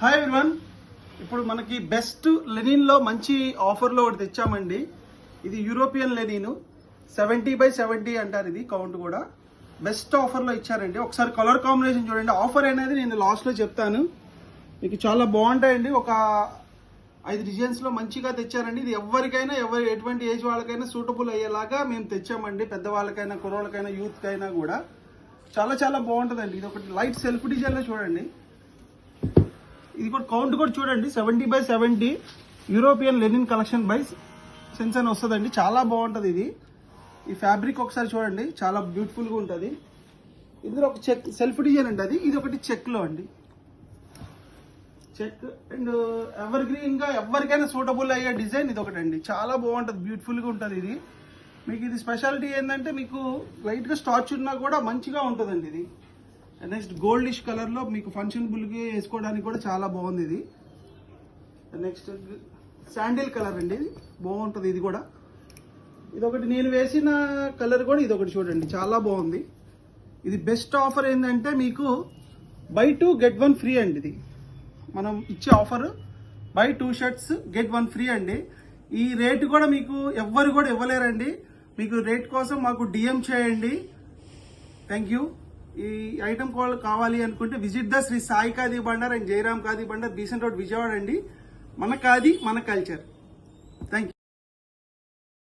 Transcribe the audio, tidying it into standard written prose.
Hi everyone, ఇప్పుడు మనకి best లెనిన్లో మంచి ఆఫర్లో ఒకటి తెచ్చామండి. ఇది యూరోపియన్ లెనిన్ 70/70 అంటారు. ఇది కౌంట్ కూడా బెస్ట్ ఆఫర్లో ఇచ్చారండి. ఒకసారి కలర్ కాంబినేషన్ చూడండి. ఆఫర్ అనేది నేను లాస్ట్లో చెప్తాను. మీకు చాలా బాగుంటాయండి. ఒక 5 డిజైన్స్లో మంచిగా తెచ్చారండి. ఇది ఎవరికైనా ఎటువంటి ఏజ్ వాళ్ళకైనా సూటబుల్ అయ్యేలాగా మేము తెచ్చామండి. పెద్దవాళ్ళకైనా, కుర్రోళ్ళకైనా, యూత్కైనా కూడా చాలా చాలా బాగుంటుందండి. ఇది ఒకటి లైట్ సెల్ఫ్ డిజైన్లో చూడండి. ఇది కూడా కౌంట్ కూడా చూడండి. 70/70 European Lenin collection by sense అని వస్తుందండి. చాలా బాగుంటుంది ఇది. ఈ ఫ్యాబ్రిక్ ఒకసారి చూడండి, చాలా బ్యూటిఫుల్గా ఉంటుంది. ఇందులో ఒక చెక్ సెల్ఫ్ డిజైన్ అండి. ఇది ఒకటి చెక్లో అండి. చెక్ అండ్ ఎవర్ గ్రీన్గా ఎవరికైనా సూటబుల్ అయ్యే డిజైన్ ఇది ఒకటి అండి. చాలా బాగుంటుంది, బ్యూటిఫుల్గా ఉంటుంది ఇది. మీకు ఇది స్పెషాలిటీ ఏంటంటే మీకు లైట్గా స్టార్చ్ ఉన్నా కూడా మంచిగా ఉంటుందండి ఇది. నెక్స్ట్ గోల్డిష్ కలర్లో మీకు ఫంక్షన్ బుల్కి వేసుకోవడానికి కూడా చాలా బాగుంది ఇది. నెక్స్ట్ శాండిల్ కలర్ అండి, ఇది బాగుంటుంది. ఇది కూడా ఇదొకటి నేను వేసిన కలర్ కూడా ఇది ఒకటి చూడండి, చాలా బాగుంది. ఇది బెస్ట్ ఆఫర్ ఏంటంటే మీకు బై 2 get 1 ఫ్రీ అండి. ఇది మనం ఇచ్చే offer buy 2 shirts get 1 free అండి. ఈ రేటు కూడా మీకు ఎవ్వరు కూడా ఇవ్వలేరండి. మీకు రేట్ కోసం మాకు డిఎం చేయండి. Thank you. ఈ ఐటమ్ కావాలి అనుకుంటే visit the Sri Sai Khadi Bhandar and Jayaram Khadi Bhandar, Besant road, Vijayawada అండి. మన ఖాదీ మన కల్చర్.